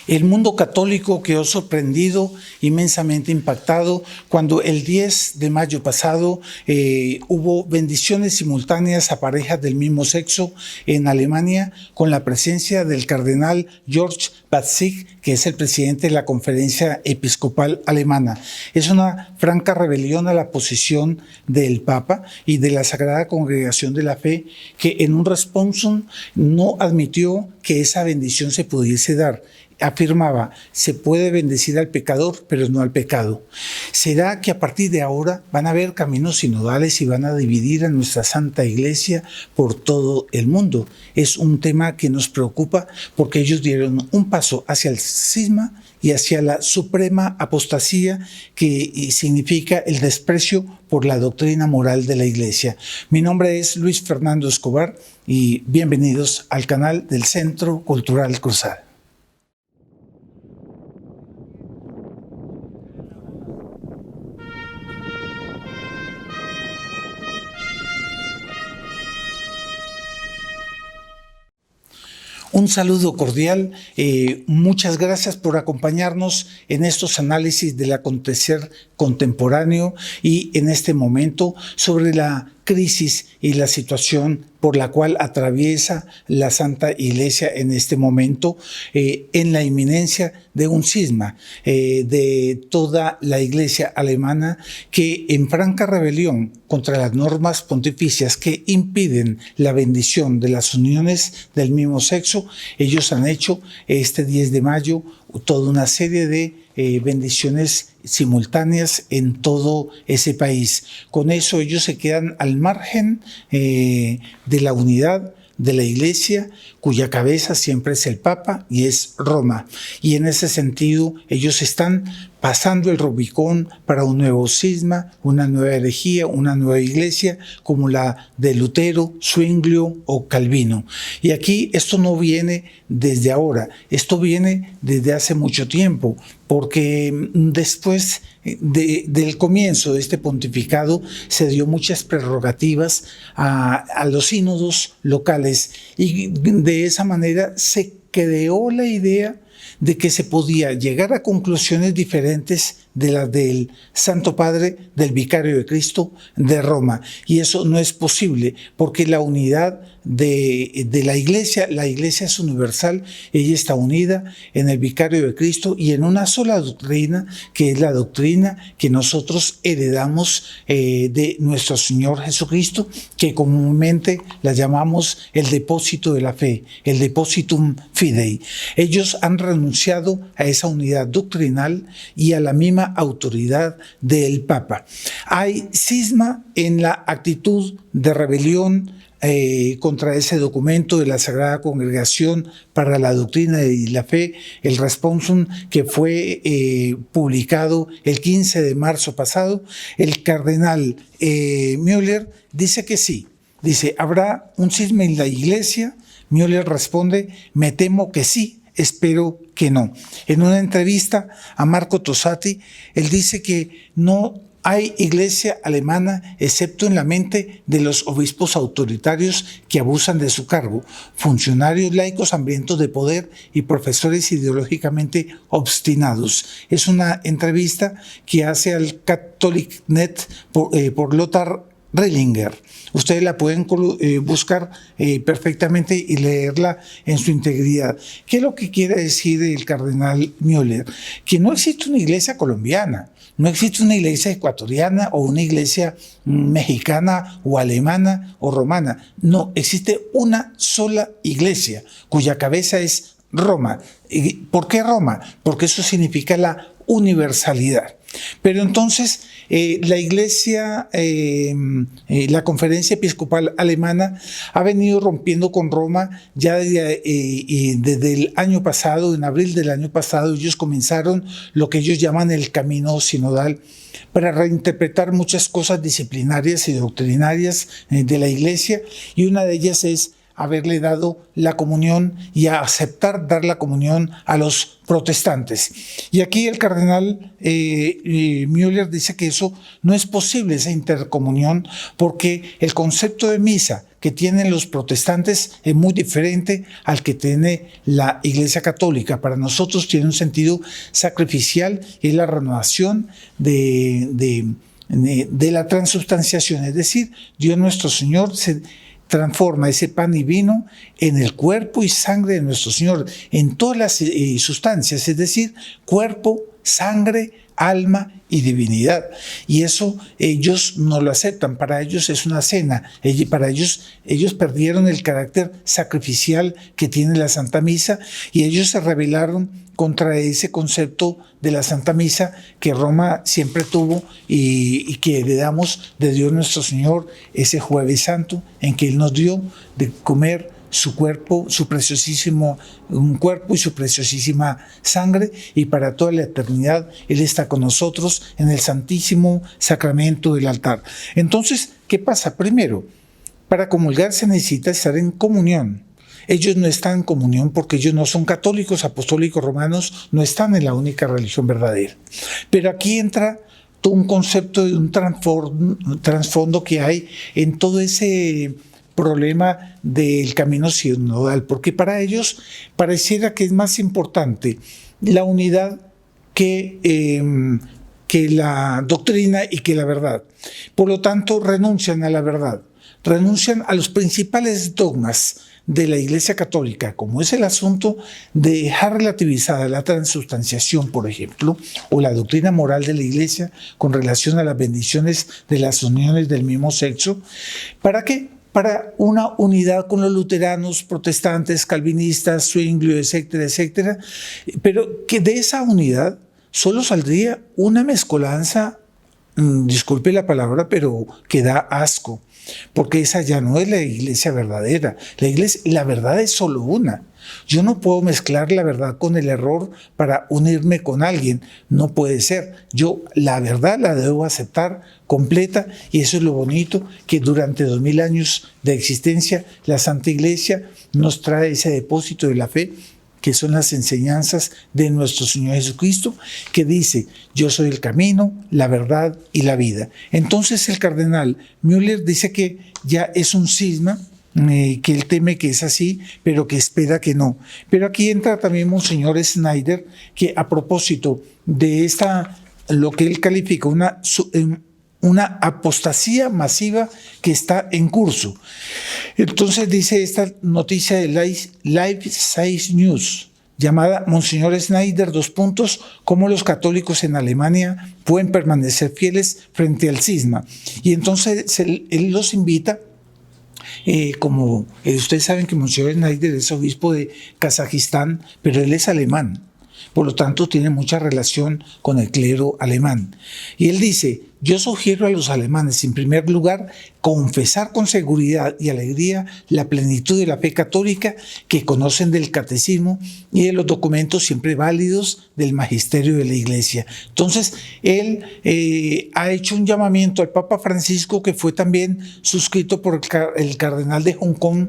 El mundo católico quedó sorprendido, inmensamente impactado, cuando el 10 de mayo pasado hubo bendiciones simultáneas a parejas del mismo sexo en Alemania, con la presencia del cardenal George Batzig, que es el presidente de la Conferencia Episcopal Alemana. Es una franca rebelión a la posición del Papa y de la Sagrada Congregación de la Fe, que en un responsum no admitió que esa bendición se pudiese dar. Afirmaba, se puede bendecir al pecador, pero no al pecado. ¿Será que a partir de ahora van a haber caminos sinodales y van a dividir a nuestra Santa Iglesia por todo el mundo? Es un tema que nos preocupa porque ellos dieron un paso hacia el cisma y hacia la suprema apostasía, que significa el desprecio por la doctrina moral de la Iglesia. Mi nombre es Luis Fernando Escobar y bienvenidos al canal del Centro Cultural Cruzada. Un saludo cordial, muchas gracias por acompañarnos en estos análisis del acontecer contemporáneo y en este momento sobre la crisis y la situación por la cual atraviesa la Santa Iglesia en este momento, en la inminencia de un cisma de toda la Iglesia alemana, que en franca rebelión contra las normas pontificias que impiden la bendición de las uniones del mismo sexo, ellos han hecho este 10 de mayo toda una serie de bendiciones simultáneas en todo ese país. Con eso ellos se quedan al margen de la unidad de la Iglesia, cuya cabeza siempre es el Papa y es Roma. Y en ese sentido ellos están pasando el Rubicón para un nuevo cisma, una nueva herejía, una nueva iglesia como la de Lutero, Zwinglio o Calvino. Y aquí esto no viene desde ahora, esto viene desde hace mucho tiempo, porque después del comienzo de este pontificado se dio muchas prerrogativas a los sínodos locales y de esa manera se creó la idea de que se podía llegar a conclusiones diferentes de las del Santo Padre, del Vicario de Cristo de Roma. Y eso no es posible, porque la unidad de la Iglesia es universal, ella está unida en el Vicario de Cristo y en una sola doctrina, que es la doctrina que nosotros heredamos de nuestro Señor Jesucristo, que comúnmente la llamamos el depósito de la fe, el depositum fidei. Ellos han renunciado a esa unidad doctrinal y a la misma autoridad del Papa. Hay cisma en la actitud de rebelión contra ese documento de la Sagrada Congregación para la Doctrina y la Fe, el responsum que fue publicado el 15 de marzo pasado. El cardenal Müller dice que sí, dice, ¿habrá un cisma en la Iglesia? Müller responde, me temo que sí, espero que no. En una entrevista a Marco Tosatti, él dice que no hay iglesia alemana excepto en la mente de los obispos autoritarios que abusan de su cargo, funcionarios laicos hambrientos de poder y profesores ideológicamente obstinados. Es una entrevista que hace al Catholic.net por Lothar Rellinger. Ustedes la pueden buscar perfectamente y leerla en su integridad. ¿Qué es lo que quiere decir el cardenal Müller? Que no existe una iglesia colombiana, no existe una iglesia ecuatoriana o una iglesia mexicana o alemana o romana. No, existe una sola iglesia cuya cabeza es Roma. ¿Por qué Roma? Porque eso significa la universalidad. Pero entonces la Iglesia, la Conferencia Episcopal Alemana ha venido rompiendo con Roma ya desde el año pasado. En abril del año pasado ellos comenzaron lo que ellos llaman el camino sinodal para reinterpretar muchas cosas disciplinarias y doctrinarias de la Iglesia, y una de ellas es haberle dado la comunión y a aceptar dar la comunión a los protestantes. Y aquí el cardenal Müller dice que eso no es posible, esa intercomunión, porque el concepto de misa que tienen los protestantes es muy diferente al que tiene la Iglesia Católica. Para nosotros tiene un sentido sacrificial y es la renovación de la transubstanciación, es decir, Dios nuestro Señor se transforma ese pan y vino en el cuerpo y sangre de nuestro Señor, en todas las sustancias, es decir, cuerpo, sangre, alma y divinidad. Y eso ellos no lo aceptan, para ellos es una cena, para ellos perdieron el carácter sacrificial que tiene la Santa Misa y ellos se rebelaron contra ese concepto de la Santa Misa que Roma siempre tuvo y que heredamos de Dios nuestro Señor ese Jueves Santo en que Él nos dio de comer su cuerpo, su preciosísimo cuerpo y su preciosísima sangre, y para toda la eternidad Él está con nosotros en el santísimo sacramento del altar. Entonces, ¿qué pasa? Primero, para comulgar se necesita estar en comunión. Ellos no están en comunión porque ellos no son católicos, apostólicos, romanos, no están en la única religión verdadera. Pero aquí entra todo un concepto de un trasfondo que hay en todo ese problema del camino sinodal, porque para ellos pareciera que es más importante la unidad que la doctrina y que la verdad. Por lo tanto, renuncian a la verdad, renuncian a los principales dogmas de la Iglesia Católica, como es el asunto de dejar relativizada la transubstanciación, por ejemplo, o la doctrina moral de la Iglesia con relación a las bendiciones de las uniones del mismo sexo. ¿Para qué? Para una unidad con los luteranos, protestantes, calvinistas, zwinglios, etcétera, etcétera, pero que de esa unidad solo saldría una mezcolanza, disculpe la palabra, pero que da asco, porque esa ya no es la iglesia verdadera. La verdad es solo una. Yo no puedo mezclar la verdad con el error para unirme con alguien. No puede ser. Yo la verdad la debo aceptar completa, y eso es lo bonito, que durante 2000 años de existencia la Santa Iglesia nos trae ese depósito de la fe, que son las enseñanzas de nuestro Señor Jesucristo, que dice: yo soy el camino, la verdad y la vida. Entonces el cardenal Müller dice que ya es un cisma, que él teme que es así, pero que espera que no. Pero aquí entra también Monseñor Schneider, que a propósito de lo que él califica una apostasía masiva que está en curso. Entonces dice esta noticia de Life Science News, llamada Monseñor Schneider, cómo los católicos en Alemania pueden permanecer fieles frente al cisma. Y entonces él los invita, como ustedes saben que Monseñor Schneider es obispo de Kazajistán, pero él es alemán. Por lo tanto, tiene mucha relación con el clero alemán. Y él dice: yo sugiero a los alemanes, en primer lugar, confesar con seguridad y alegría la plenitud de la fe católica que conocen del catecismo y de los documentos siempre válidos del magisterio de la Iglesia. Entonces, él ha hecho un llamamiento al Papa Francisco, que fue también suscrito por el cardenal de Hong Kong,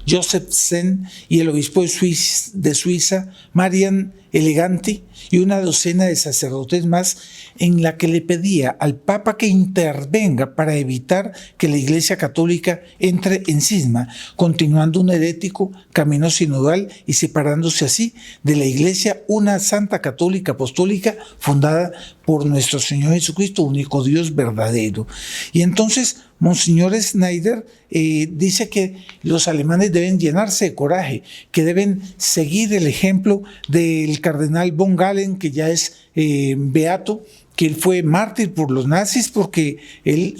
Joseph Zen, y el obispo de Suiza, Marian Eleganti, y una docena de sacerdotes más, en la que le pedía al Papa que intervenga para evitar que la Iglesia Católica entre en cisma, continuando un herético camino sinodal y separándose así de la Iglesia, una santa católica apostólica fundada por nuestro Señor Jesucristo, único Dios verdadero. Y entonces Monseñor Schneider dice que los alemanes deben llenarse de coraje, que deben seguir el ejemplo del cardenal von Galen, que ya es beato, que él fue mártir por los nazis porque él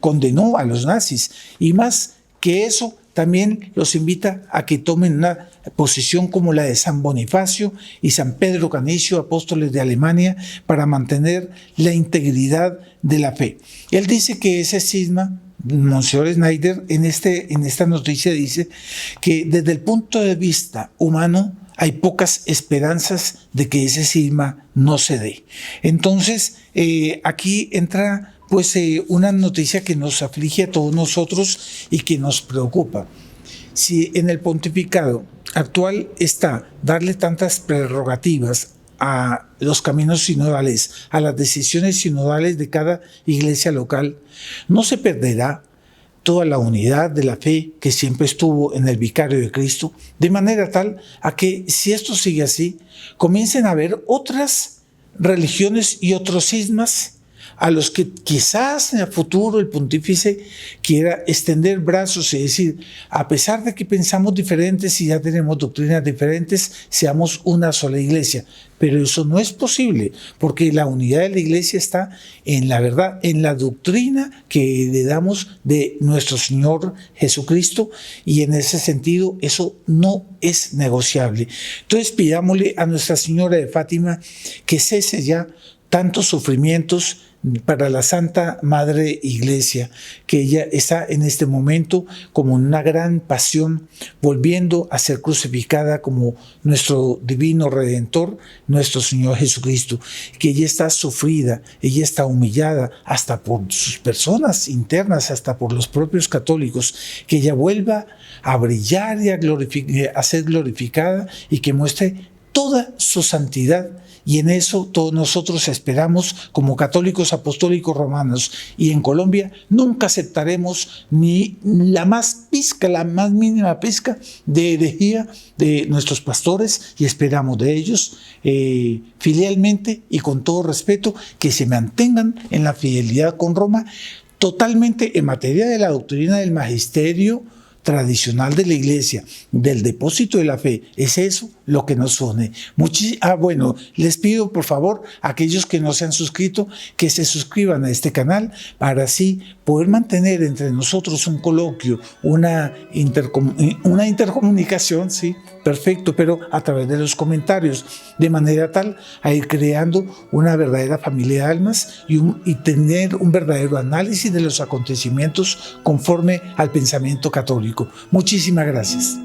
condenó a los nazis. Y más que eso, también los invita a que tomen una posición como la de San Bonifacio y San Pedro Canicio, apóstoles de Alemania, para mantener la integridad de la fe. Él dice que ese cisma, Monseñor Schneider, en esta noticia dice que desde el punto de vista humano hay pocas esperanzas de que ese cisma no se dé. Entonces, aquí entra pues una noticia que nos aflige a todos nosotros y que nos preocupa. Si en el pontificado actual está darle tantas prerrogativas a los caminos sinodales, a las decisiones sinodales de cada iglesia local, no se perderá toda la unidad de la fe que siempre estuvo en el Vicario de Cristo, de manera tal a que, si esto sigue así, comiencen a haber otras religiones y otros cismas a los que quizás en el futuro el pontífice quiera extender brazos y decir, a pesar de que pensamos diferentes y ya tenemos doctrinas diferentes, seamos una sola iglesia. Pero eso no es posible, porque la unidad de la iglesia está en la verdad, en la doctrina que heredamos de nuestro Señor Jesucristo, y en ese sentido eso no es negociable. Entonces pidámosle a Nuestra Señora de Fátima que cese ya tantos sufrimientos para la Santa Madre Iglesia, que ella está en este momento como en una gran pasión, volviendo a ser crucificada como nuestro divino Redentor, nuestro Señor Jesucristo, que ella está sufrida, ella está humillada hasta por sus personas internas, hasta por los propios católicos, que ella vuelva a brillar y a ser glorificada y que muestre toda su santidad. Y en eso todos nosotros esperamos, como católicos apostólicos romanos, y en Colombia nunca aceptaremos ni la más pizca, la más mínima pizca de herejía de nuestros pastores, y esperamos de ellos filialmente y con todo respeto que se mantengan en la fidelidad con Roma, totalmente en materia de la doctrina del magisterio tradicional de la Iglesia, del depósito de la fe. Es eso lo que nos une. Bueno, les pido por favor a aquellos que no se han suscrito que se suscriban a este canal para así poder mantener entre nosotros un coloquio, una intercomunicación, sí, perfecto, pero a través de los comentarios, de manera tal a ir creando una verdadera familia de almas y tener un verdadero análisis de los acontecimientos conforme al pensamiento católico. Muchísimas gracias.